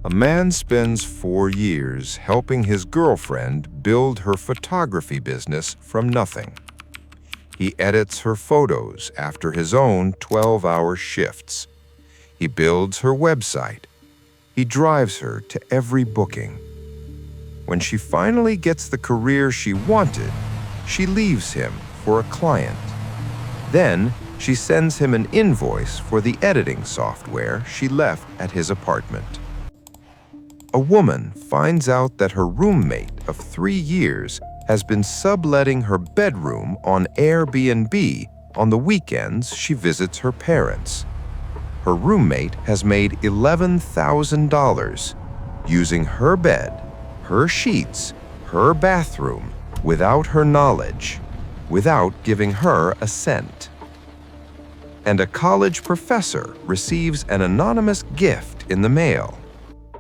A man spends 4 years helping his girlfriend build her photography business from nothing. He edits her photos after his own 12-hour shifts. He builds her website. He drives her to every booking. When she finally gets the career she wanted, she leaves him for a client. Then, she sends him an invoice for the editing software she left at his apartment. A woman finds out that her roommate of 3 years has been subletting her bedroom on Airbnb on the weekends she visits her parents. Her roommate has made $11,000 using her bed, her sheets, her bathroom, without her knowledge, without giving her a cent. And a college professor receives an anonymous gift in the mail.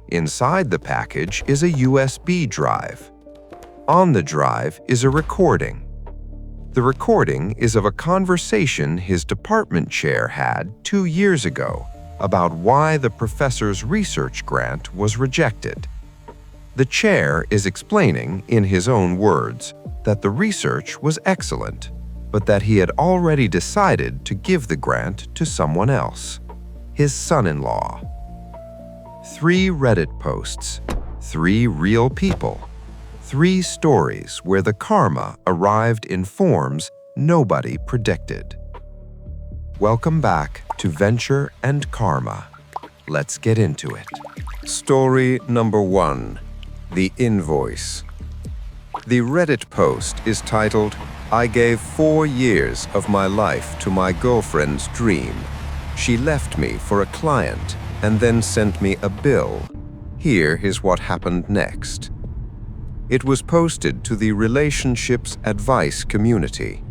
Inside the package is a USB drive. On the drive is a recording. The recording is of a conversation his department chair had 2 years ago about why the professor's research grant was rejected. The chair is explaining, in his own words, that the research was excellent, but that he had already decided to give the grant to someone else, his son-in-law. 3 Reddit posts, 3 real people, 3 stories where the karma arrived in forms nobody predicted. Welcome back to Venture and Karma. Let's get into it. Story number 1. The Invoice. The Reddit post is titled, "I gave 4 years of my life to my girlfriend's dream. She left me for a client and then sent me a bill. Here is what happened next." It was posted to the Relationships Advice community.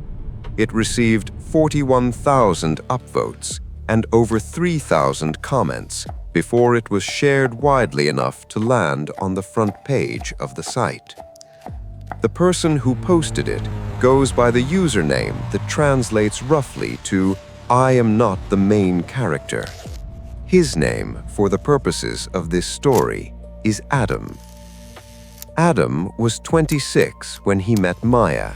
It received 41,000 upvotes and over 3,000 comments before it was shared widely enough to land on the front page of the site. The person who posted it goes by the username that translates roughly to "I am not the main character." His name, for the purposes of this story, is Adam. Adam was 26 when he met Maya.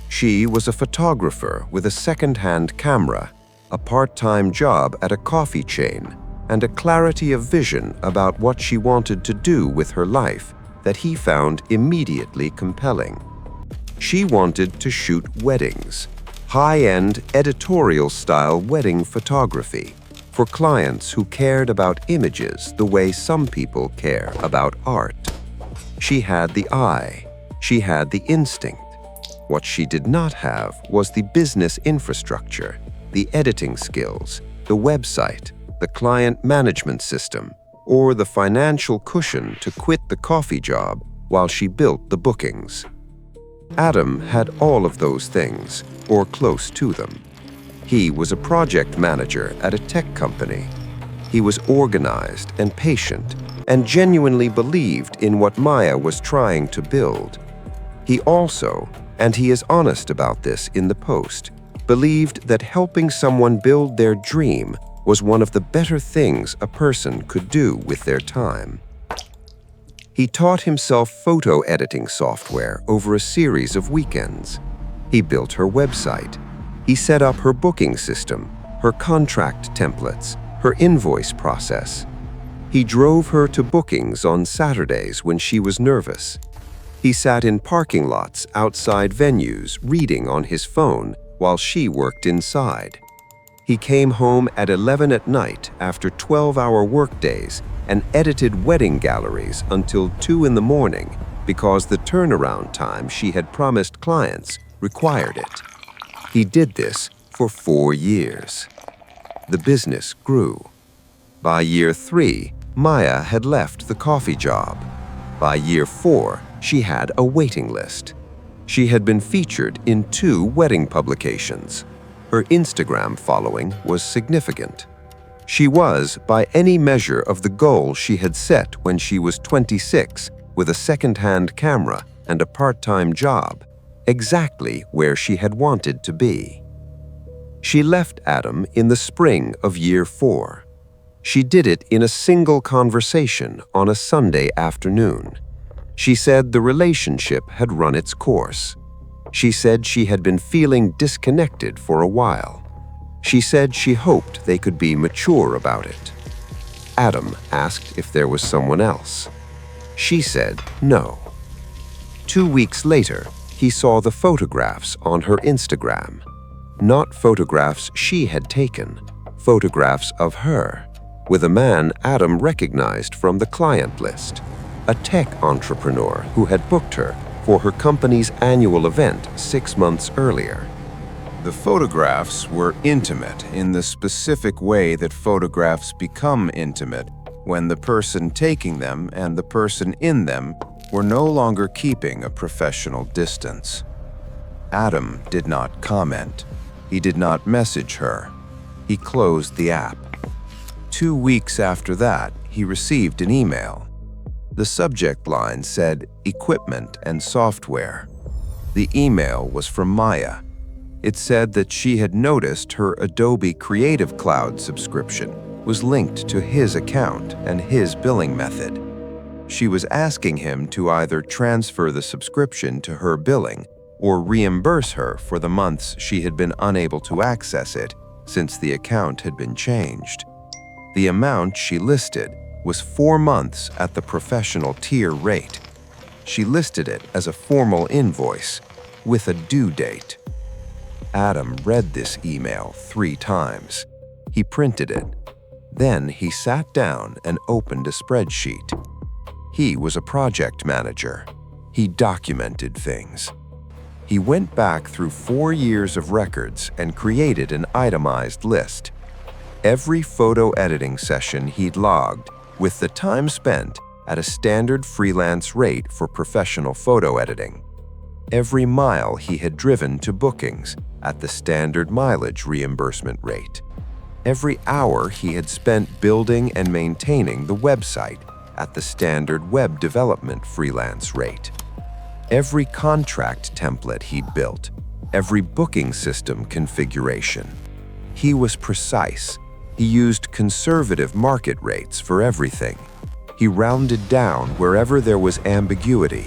She was a photographer with a second-hand camera, a part-time job at a coffee chain, and a clarity of vision about what she wanted to do with her life that he found immediately compelling. She wanted to shoot weddings, high-end editorial-style wedding photography, for clients who cared about images the way some people care about art. She had the eye. She had the instinct. What she did not have was the business infrastructure, the editing skills, the website, the client management system, or the financial cushion to quit the coffee job while she built the bookings. Adam had all of those things, or close to them. He was a project manager at a tech company. He was organized and patient, and genuinely believed in what Maya was trying to build. He also, and he is honest about this in the post, believed that helping someone build their dream was one of the better things a person could do with their time. He taught himself photo editing software over a series of weekends. He built her website. He set up her booking system, her contract templates, her invoice process. He drove her to bookings on Saturdays when she was nervous. He sat in parking lots outside venues reading on his phone while she worked inside. He came home at 11 at night after 12-hour workdays and edited wedding galleries until 2 in the morning because the turnaround time she had promised clients required it. He did this for 4 years. The business grew. By year 3, Maya had left the coffee job. By year 4, she had a waiting list. She had been featured in 2 wedding publications. Her Instagram following was significant. She was, by any measure of the goal she had set when she was 26, with a second-hand camera and a part-time job, exactly where she had wanted to be. She left Adam in the spring of year 4. She did it in a single conversation on a Sunday afternoon. She said the relationship had run its course. She said she had been feeling disconnected for a while. She said she hoped they could be mature about it. Adam asked if there was someone else. She said no. 2 weeks later, he saw the photographs on her Instagram. Not photographs she had taken, photographs of her, with a man Adam recognized from the client list, a tech entrepreneur who had booked her for her company's annual event 6 months earlier. The photographs were intimate in the specific way that photographs become intimate when the person taking them and the person in them were no longer keeping a professional distance. Adam did not comment. He did not message her. He closed the app. 2 weeks after that, he received an email. The subject line said equipment and software. The email was from Maya. It said that she had noticed her Adobe Creative Cloud subscription was linked to his account and his billing method. She was asking him to either transfer the subscription to her billing or reimburse her for the months she had been unable to access it since the account had been changed. The amount she listed was 4 months at the professional tier rate. She listed it as a formal invoice with a due date. Adam read this email 3 times. He printed it. Then he sat down and opened a spreadsheet. He was a project manager. He documented things. He went back through 4 years of records and created an itemized list. Every photo editing session he'd logged, with the time spent at a standard freelance rate for professional photo editing. Every mile he had driven to bookings at the standard mileage reimbursement rate. Every hour he had spent building and maintaining the website at the standard web development freelance rate. Every contract template he'd built, every booking system configuration. He was precise. He used conservative market rates for everything. He rounded down wherever there was ambiguity.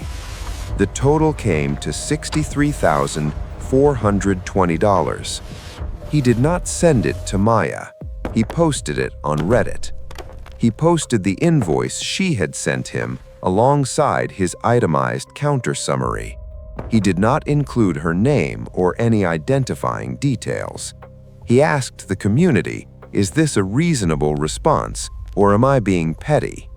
The total came to $63,420. He did not send it to Maya. He posted it on Reddit. He posted the invoice she had sent him alongside his itemized counter summary. He did not include her name or any identifying details. He asked the community, "Is this a reasonable response, or am I being petty?"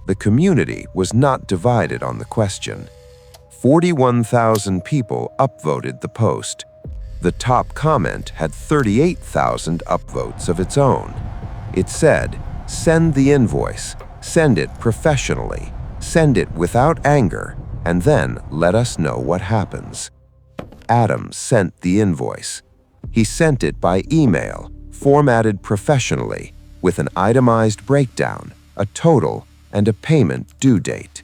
The community was not divided on the question. 41,000 people upvoted the post. The top comment had 38,000 upvotes of its own. It said, "Send the invoice, send it professionally, send it without anger, and then let us know what happens." Adam sent the invoice. He sent it by email, formatted professionally, with an itemized breakdown, a total, and a payment due date.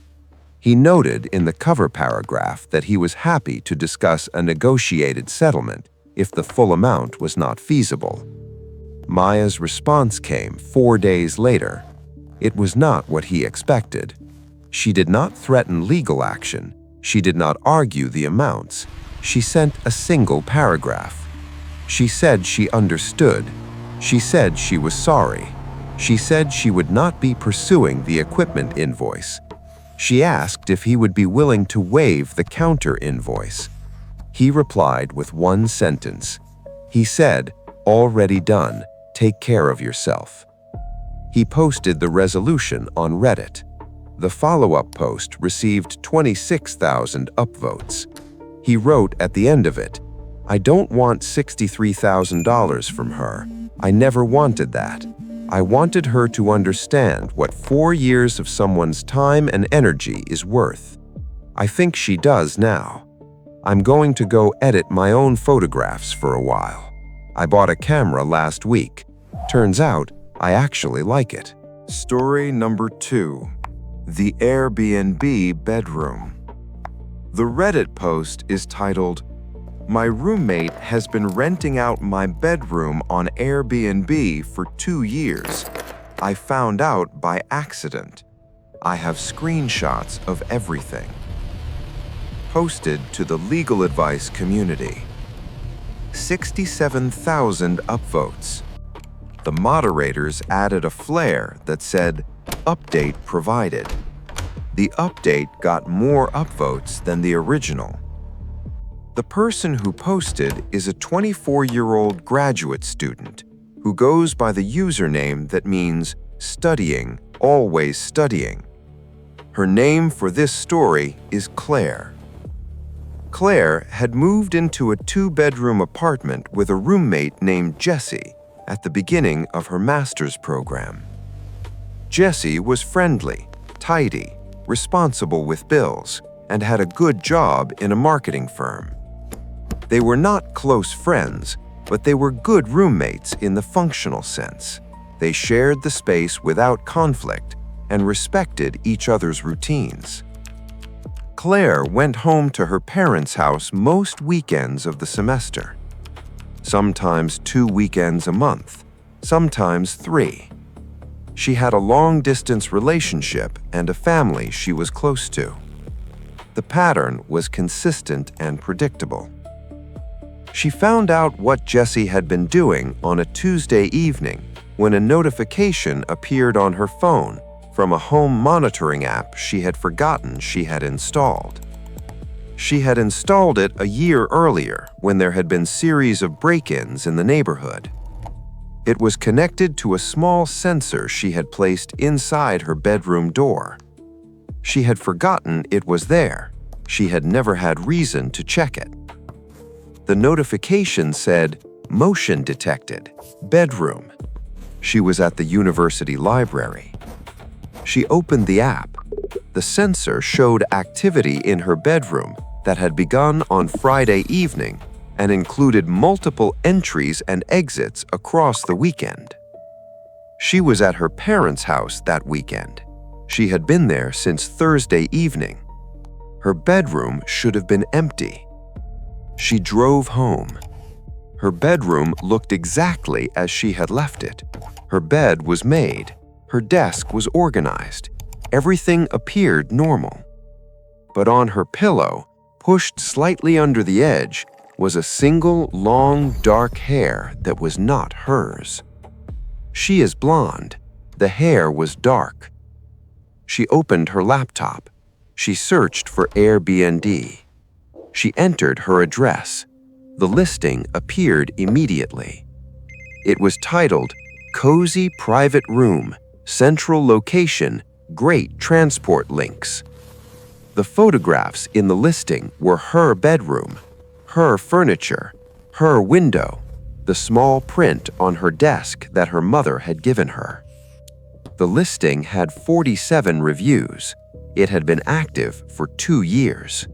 He noted in the cover paragraph that he was happy to discuss a negotiated settlement if the full amount was not feasible. Maya's response came 4 days later. It was not what he expected. She did not threaten legal action. She did not argue the amounts. She sent a single paragraph. She said she understood. She said she was sorry. She said she would not be pursuing the equipment invoice. She asked if he would be willing to waive the counter invoice. He replied with one sentence. He said, "Already done. Take care of yourself." He posted the resolution on Reddit. The follow-up post received 26,000 upvotes. He wrote at the end of it, "I don't want $63,000 from her. I never wanted that. I wanted her to understand what 4 years of someone's time and energy is worth. I think she does now. I'm going to go edit my own photographs for a while. I bought a camera last week. Turns out, I actually like it." Story number 2. The Airbnb bedroom. The Reddit post is titled, "My roommate has been renting out my bedroom on Airbnb for 2 years. I found out by accident. I have screenshots of everything. Posted to the legal advice community. 67,000 upvotes. The moderators added a flare that said, "Update provided." The update got more upvotes than the original. The person who posted is a 24-year-old graduate student who goes by the username that means studying, always studying. Her name for this story is Claire. Claire had moved into a 2-bedroom apartment with a roommate named Jessie at the beginning of her master's program. Jessie was friendly, tidy, responsible with bills, and had a good job in a marketing firm. They were not close friends, but they were good roommates in the functional sense. They shared the space without conflict and respected each other's routines. Claire went home to her parents' house most weekends of the semester. Sometimes 2 weekends a month, sometimes 3. She had a long-distance relationship and a family she was close to. The pattern was consistent and predictable. She found out what Jessie had been doing on a Tuesday evening when a notification appeared on her phone from a home monitoring app she had forgotten she had installed. She had installed it a year earlier when there had been series of break-ins in the neighborhood. It was connected to a small sensor she had placed inside her bedroom door. She had forgotten it was there. She had never had reason to check it. The notification said, "Motion detected, bedroom." She was at the university library. She opened the app. The sensor showed activity in her bedroom that had begun on Friday evening and included multiple entries and exits across the weekend. She was at her parents' house that weekend. She had been there since Thursday evening. Her bedroom should have been empty. She drove home. Her bedroom looked exactly as she had left it. Her bed was made. Her desk was organized. Everything appeared normal. But on her pillow, pushed slightly under the edge, was a single long dark hair that was not hers. She is blonde. The hair was dark. She opened her laptop. She searched for Airbnb. She entered her address. The listing appeared immediately. It was titled, "Cozy Private Room, Central Location, Great Transport Links." The photographs in the listing were her bedroom, her furniture, her window, the small print on her desk that her mother had given her. The listing had 47 reviews. It had been active for 2 years.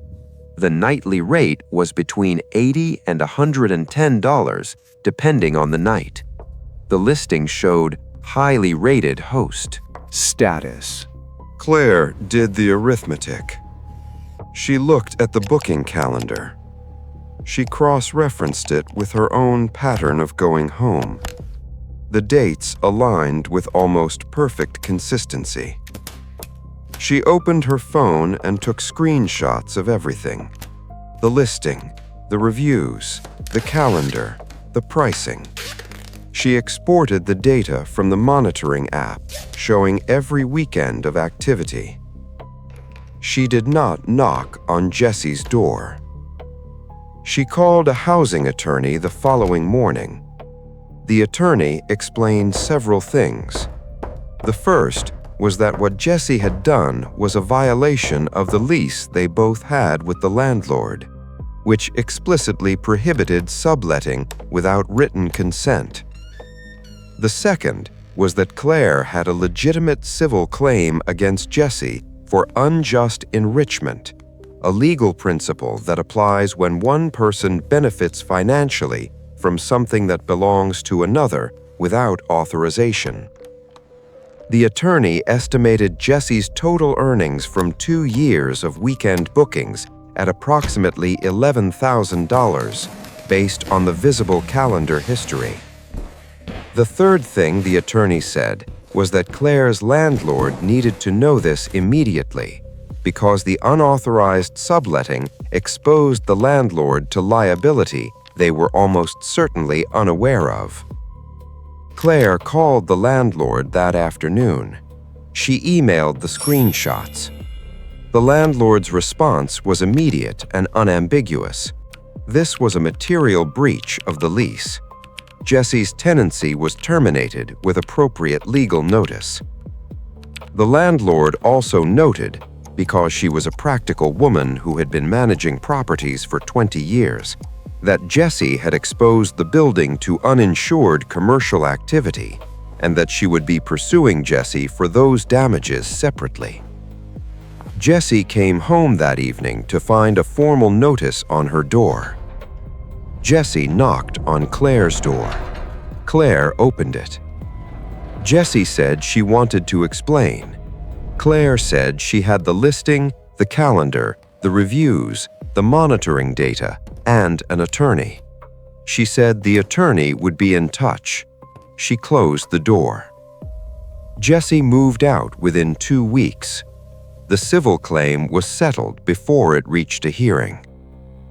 The nightly rate was between $80 and $110, depending on the night. The listing showed highly rated host. Status. Claire did the arithmetic. She looked at the booking calendar. She cross-referenced it with her own pattern of going home. The dates aligned with almost perfect consistency. She opened her phone and took screenshots of everything. The listing, the reviews, the calendar, the pricing. She exported the data from the monitoring app, showing every weekend of activity. She did not knock on Jessie's door. She called a housing attorney the following morning. The attorney explained several things. The first was that what Jessie had done was a violation of the lease they both had with the landlord, which explicitly prohibited subletting without written consent. The second was that Claire had a legitimate civil claim against Jessie for unjust enrichment, a legal principle that applies when one person benefits financially from something that belongs to another without authorization. The attorney estimated Jessie's total earnings from 2 years of weekend bookings at approximately $11,000 based on the visible calendar history. The third thing the attorney said was that Claire's landlord needed to know this immediately because the unauthorized subletting exposed the landlord to liability they were almost certainly unaware of. Claire called the landlord that afternoon. She emailed the screenshots. The landlord's response was immediate and unambiguous. This was a material breach of the lease. Jessie's tenancy was terminated with appropriate legal notice. The landlord also noted, because she was a practical woman who had been managing properties for 20 years, that Jessie had exposed the building to uninsured commercial activity and that she would be pursuing Jessie for those damages separately. Jessie came home that evening to find a formal notice on her door. Jessie knocked on Claire's door. Claire opened it. Jessie said she wanted to explain. Claire said she had the listing, the calendar, the reviews, the monitoring data, and an attorney. She said the attorney would be in touch. She closed the door. Jessie moved out within 2 weeks. The civil claim was settled before it reached a hearing.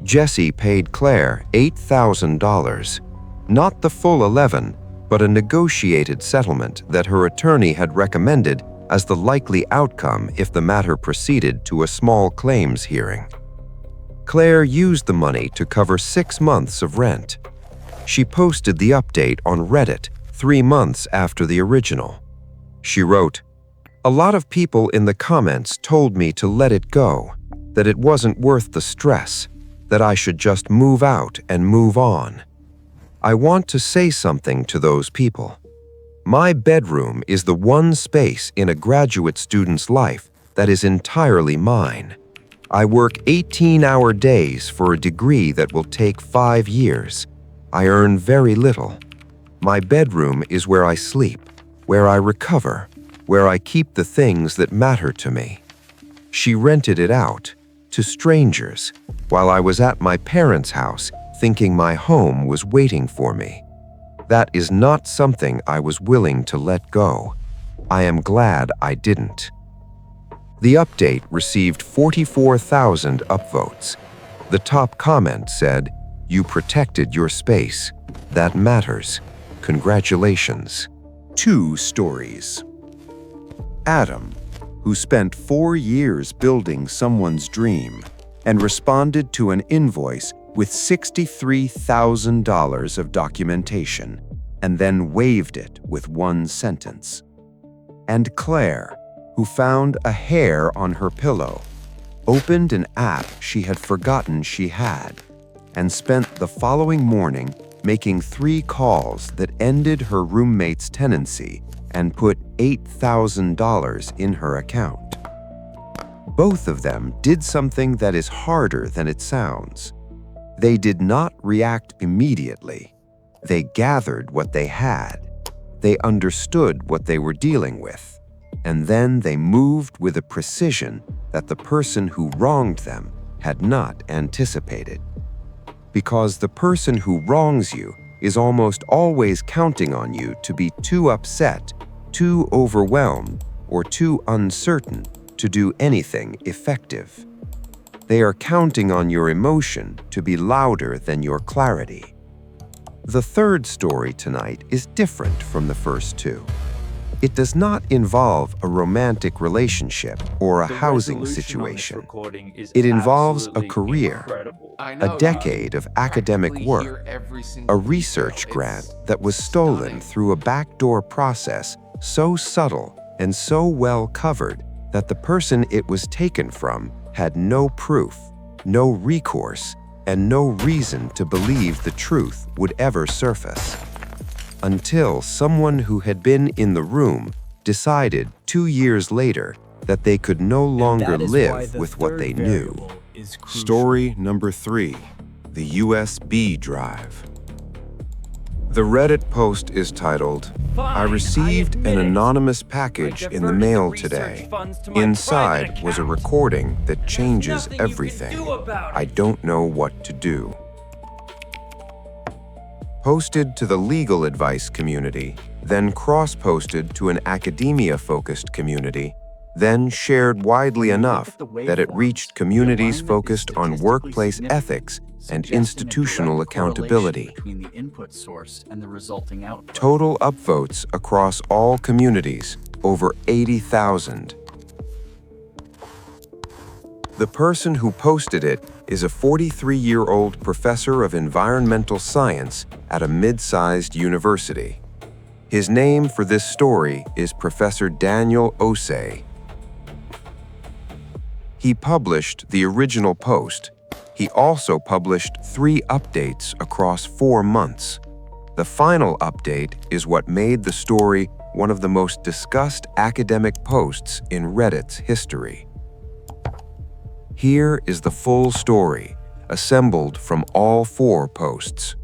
Jessie paid Claire $8,000, not the full 11, but a negotiated settlement that her attorney had recommended as the likely outcome if the matter proceeded to a small claims hearing. Claire used the money to cover 6 months of rent. She posted the update on Reddit 3 months after the original. She wrote, "A lot of people in the comments told me to let it go, that it wasn't worth the stress, that I should just move out and move on. I want to say something to those people. My bedroom is the one space in a graduate student's life that is entirely mine. I work 18-hour days for a degree that will take 5 years. I earn very little. My bedroom is where I sleep, where I recover, where I keep the things that matter to me." She rented it out to strangers while I was at my parents' house thinking my home was waiting for me. That is not something I was willing to let go. I am glad I didn't. The update received 44,000 upvotes. The top comment said, "You protected your space. That matters. Congratulations." 2 stories. Adam, who spent 4 years building someone's dream and responded to an invoice with $63,000 of documentation and then waived it with 1 sentence. And Claire, who found a hair on her pillow, opened an app she had forgotten she had, and spent the following morning making 3 calls that ended her roommate's tenancy and put $8,000 in her account. Both of them did something that is harder than it sounds. They did not react immediately. They gathered what they had. They understood what they were dealing with. And then they moved with a precision that the person who wronged them had not anticipated. Because the person who wrongs you is almost always counting on you to be too upset, too overwhelmed, or too uncertain to do anything effective. They are counting on your emotion to be louder than your clarity. The third story tonight is different from the first 2. It does not involve a romantic relationship or a housing situation. It involves a career, a decade of academic work, a research grant that was stolen through a backdoor process so subtle and so well covered that the person it was taken from had no proof, no recourse, and no reason to believe the truth would ever surface. Until someone who had been in the room decided 2 years later that they could no longer live with what they knew. Story number 3, the USB drive. The Reddit post is titled, "I received an anonymous package in the mail today. Inside was a recording that changes everything. I don't know what to do." posted to the legal advice community, then cross-posted to an academia-focused community, then shared widely enough that it reached communities focused on workplace ethics and institutional accountability. Total upvotes across all communities, over 80,000. The person who posted it is a 43-year-old professor of environmental science at a mid-sized university. His name for this story is Professor Daniel Osei. He published the original post. He also published 3 updates across 4 months. The final update is what made the story one of the most discussed academic posts in Reddit's history. Here is the full story, assembled from all 4 posts.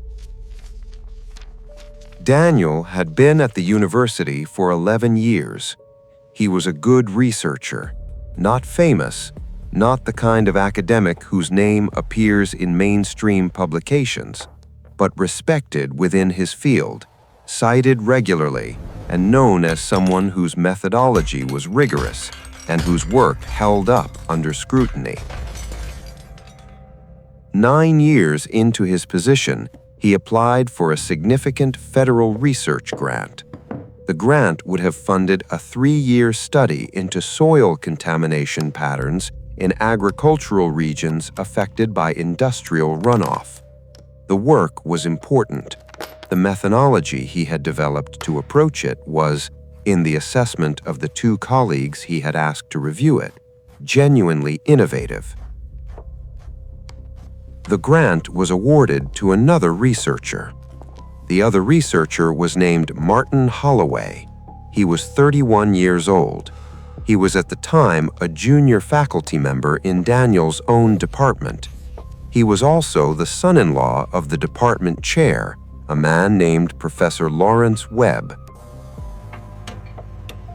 Daniel had been at the university for 11 years. He was a good researcher, not famous, not the kind of academic whose name appears in mainstream publications, but respected within his field, cited regularly, and known as someone whose methodology was rigorous and whose work held up under scrutiny. 9 years into his position, he applied for a significant federal research grant. The grant would have funded a 3-year study into soil contamination patterns in agricultural regions affected by industrial runoff. The work was important. The methodology he had developed to approach it was, in the assessment of the 2 colleagues he had asked to review it, genuinely innovative. The grant was awarded to another researcher. The other researcher was named Martin Holloway. He was 31 years old. He was at the time a junior faculty member in Daniel's own department. He was also the son-in-law of the department chair, a man named Professor Lawrence Webb.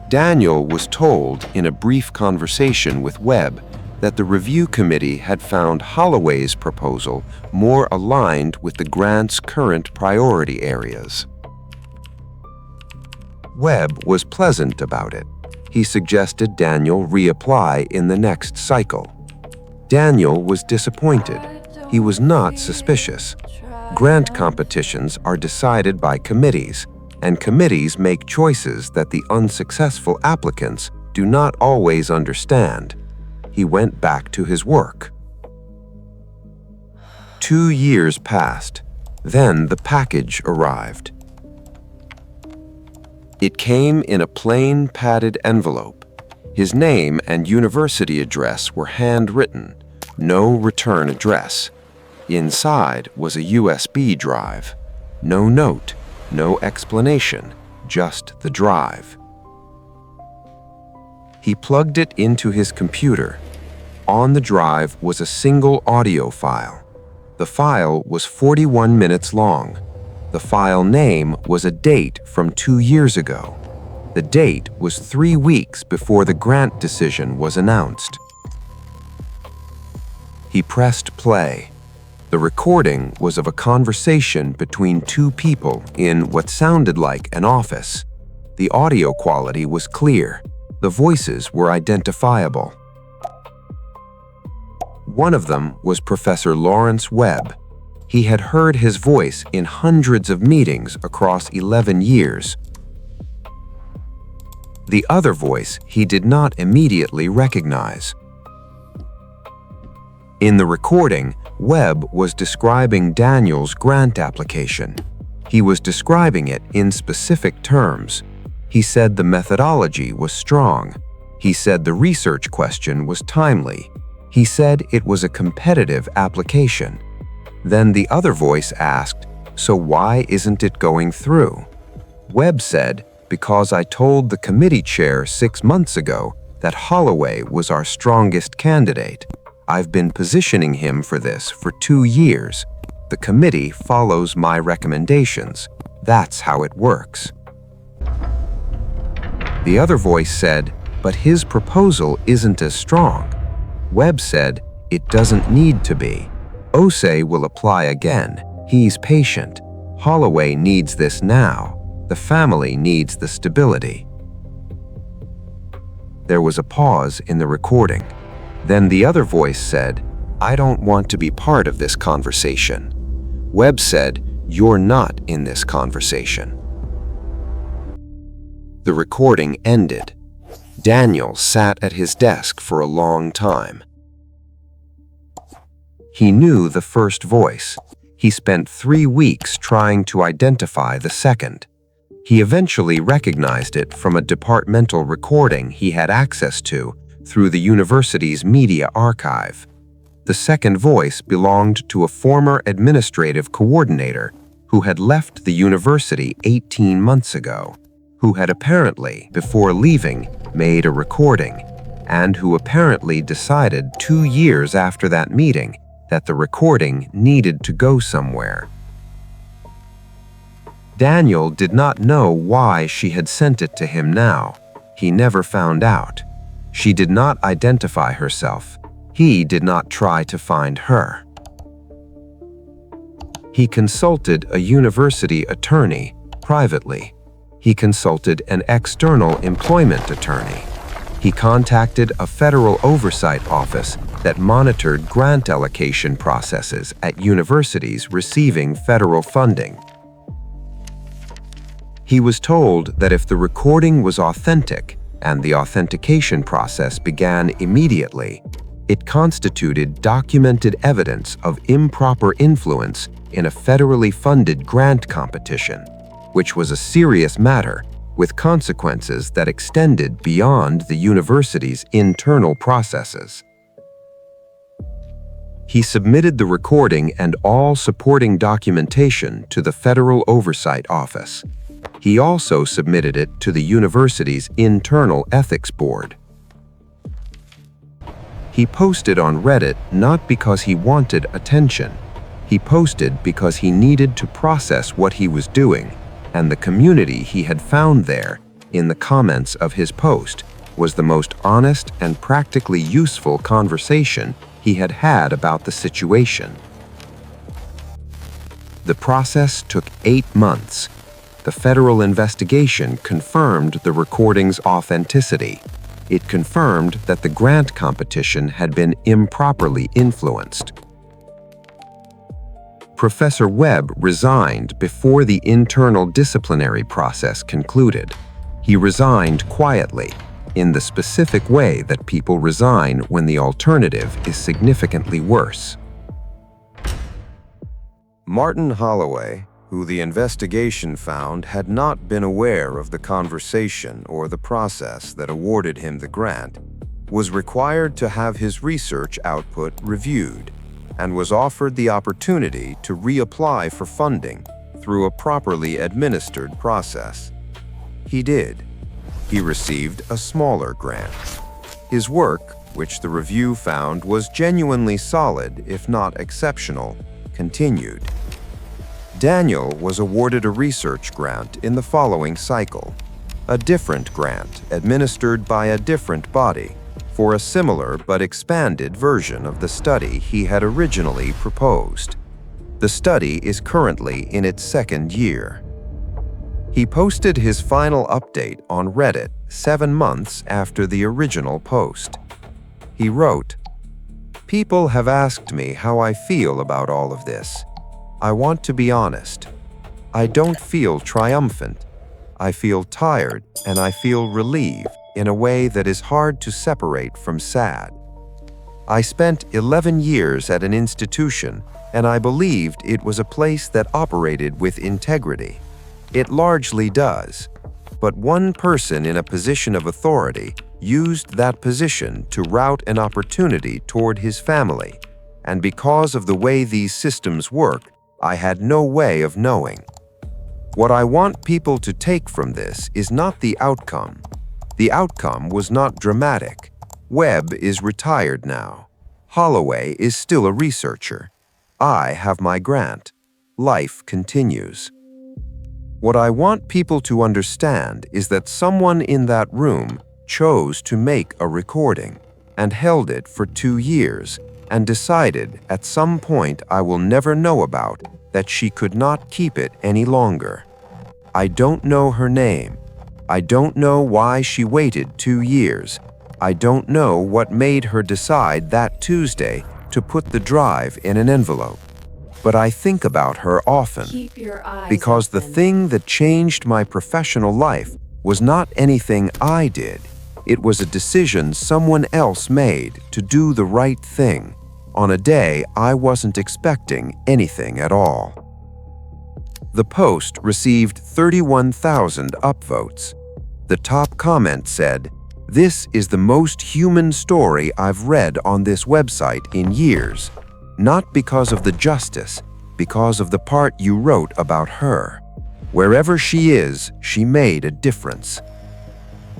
Daniel was told in a brief conversation with Webb that the review committee had found Holloway's proposal more aligned with the grant's current priority areas. Webb was pleasant about it. He suggested Daniel reapply in the next cycle. Daniel was disappointed. He was not suspicious. Grant competitions are decided by committees, and committees make choices that the unsuccessful applicants do not always understand. He went back to his work. 2 years passed. Then the package arrived. It came in a plain padded envelope. His name and university address were handwritten, no return address. Inside was a USB drive. No note, no explanation, just the drive. He plugged it into his computer. On the drive was a single audio file. The file was 41 minutes long. The file name was a date from 2 years ago. The date was 3 weeks before the grant decision was announced. He pressed play. The recording was of a conversation between 2 people in what sounded like an office. The audio quality was clear. The voices were identifiable. One of them was Professor Lawrence Webb. He had heard his voice in hundreds of meetings across 11 years. The other voice he did not immediately recognize. In the recording, Webb was describing Daniel's grant application. He was describing it in specific terms. He said the methodology was strong. He said the research question was timely. He said it was a competitive application. Then the other voice asked, "So why isn't it going through?" Webb said, "Because I told the committee chair 6 months ago that Holloway was our strongest candidate. I've been positioning him for this for 2 years. The committee follows my recommendations. That's how it works." The other voice said, "But his proposal isn't as strong." Webb said, "It doesn't need to be. Osei will apply again. He's patient. Holloway needs this now. The family needs the stability. There was a pause in the recording. Then the other voice said, "I don't want to be part of this conversation." Webb said, "You're not in this conversation." The recording ended. Daniel sat at his desk for a long time. He knew the first voice. He spent 3 weeks trying to identify the second. He eventually recognized it from a departmental recording he had access to through the university's media archive. The second voice belonged to a former administrative coordinator who had left the university 18 months ago, who had apparently, before leaving, made a recording, and who apparently decided 2 years after that meeting that the recording needed to go somewhere. Daniel did not know why she had sent it to him now. He never found out. She did not identify herself. He did not try to find her. He consulted a university attorney privately. He consulted an external employment attorney. He contacted a federal oversight office that monitored grant allocation processes at universities receiving federal funding. He was told that if the recording was authentic and the authentication process began immediately, it constituted documented evidence of improper influence in a federally funded grant competition, which was a serious matter with consequences that extended beyond the university's internal processes. He submitted the recording and all supporting documentation to the Federal Oversight Office. He also submitted it to the university's internal ethics board. He posted on Reddit not because he wanted attention. He posted because he needed to process what he was doing, and the community he had found there, in the comments of his post, was the most honest and practically useful conversation he had had about the situation. The process took 8 months. The federal investigation confirmed the recording's authenticity. It confirmed that the grant competition had been improperly influenced. Professor Webb resigned before the internal disciplinary process concluded. He resigned quietly, in the specific way that people resign when the alternative is significantly worse. Martin Holloway, who the investigation found had not been aware of the conversation or the process that awarded him the grant, was required to have his research output reviewed and was offered the opportunity to reapply for funding through a properly administered process. He did. He received a smaller grant. His work, which the review found was genuinely solid, if not exceptional, continued. Daniel was awarded a research grant in the following cycle, a different grant administered by a different body for a similar but expanded version of the study he had originally proposed. The study is currently in its 2nd year. He posted his final update on Reddit 7 months after the original post. He wrote, "People have asked me how I feel about all of this. I want to be honest. I don't feel triumphant. I feel tired and I feel relieved in a way that is hard to separate from sad. I spent 11 years at an institution and I believed it was a place that operated with integrity. It largely does. But one person in a position of authority used that position to route an opportunity toward his family, and because of the way these systems work, I had no way of knowing. What I want people to take from this is not the outcome. The outcome was not dramatic. Webb is retired now. Holloway is still a researcher. I have my grant. Life continues. What I want people to understand is that someone in that room chose to make a recording and held it for 2 years and decided at some point I will never know about that she could not keep it any longer. I don't know her name. I don't know why she waited 2 years. I don't know what made her decide that Tuesday to put the drive in an envelope. But I think about her often because the thing that changed my professional life was not anything I did. It was a decision someone else made to do the right thing on a day I wasn't expecting anything at all. The post received 31,000 upvotes. The top comment said, "This is the most human story I've read on this website in years. Not because of the justice, because of the part you wrote about her. Wherever she is, she made a difference."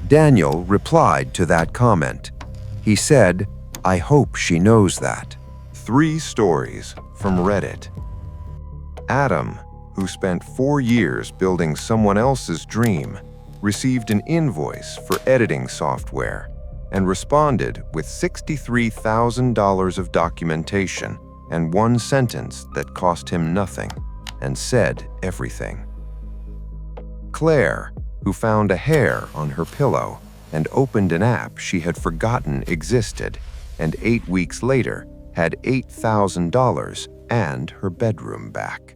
Daniel replied to that comment. He said, "I hope she knows that." 3 stories from Reddit. Adam, who spent 4 years building someone else's dream, received an invoice for editing software and responded with $63,000 of documentation and 1 sentence that cost him nothing and said everything. Claire, who found a hair on her pillow and opened an app she had forgotten existed, and 8 weeks later had $8,000 and her bedroom back.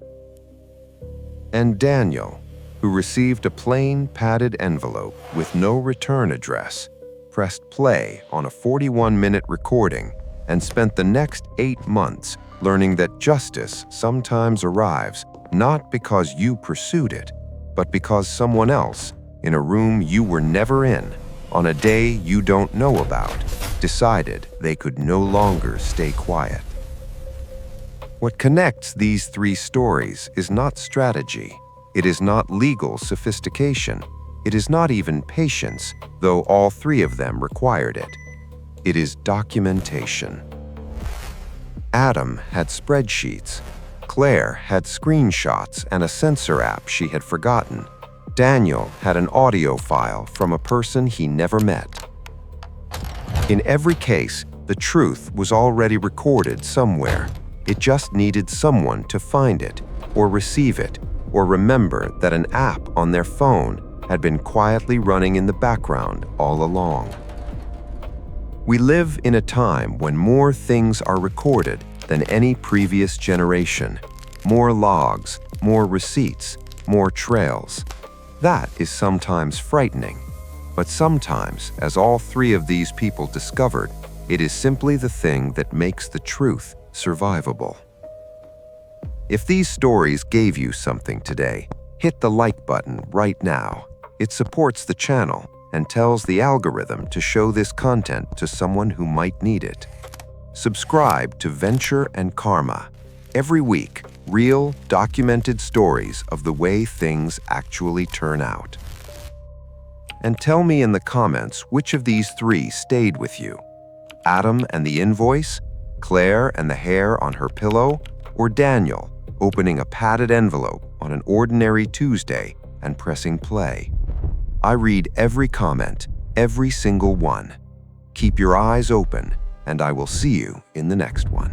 And Daniel, who received a plain padded envelope with no return address, pressed play on a 41-minute recording and spent the next 8 months learning that justice sometimes arrives not because you pursued it, but because someone else, in a room you were never in, on a day you don't know about, decided they could no longer stay quiet. What connects these 3 stories is not strategy. It is not legal sophistication. It is not even patience, though all 3 of them required it. It is documentation. Adam had spreadsheets. Claire had screenshots and a sensor app she had forgotten. Daniel had an audio file from a person he never met. In every case, the truth was already recorded somewhere. It just needed someone to find it, or receive it, or remember that an app on their phone had been quietly running in the background all along. We live in a time when more things are recorded than any previous generation. More logs, more receipts, more trails. That is sometimes frightening, but sometimes, as all 3 of these people discovered, it is simply the thing that makes the truth survivable. If these stories gave you something today, hit the like button right now. It supports the channel and tells the algorithm to show this content to someone who might need it. Subscribe to Venture and Karma. Every week, real, documented stories of the way things actually turn out. And tell me in the comments which of these 3 stayed with you. Adam and the invoice, Claire and the hair on her pillow, or Daniel opening a padded envelope on an ordinary Tuesday and pressing play. I read every comment, every single one. Keep your eyes open, and I will see you in the next one.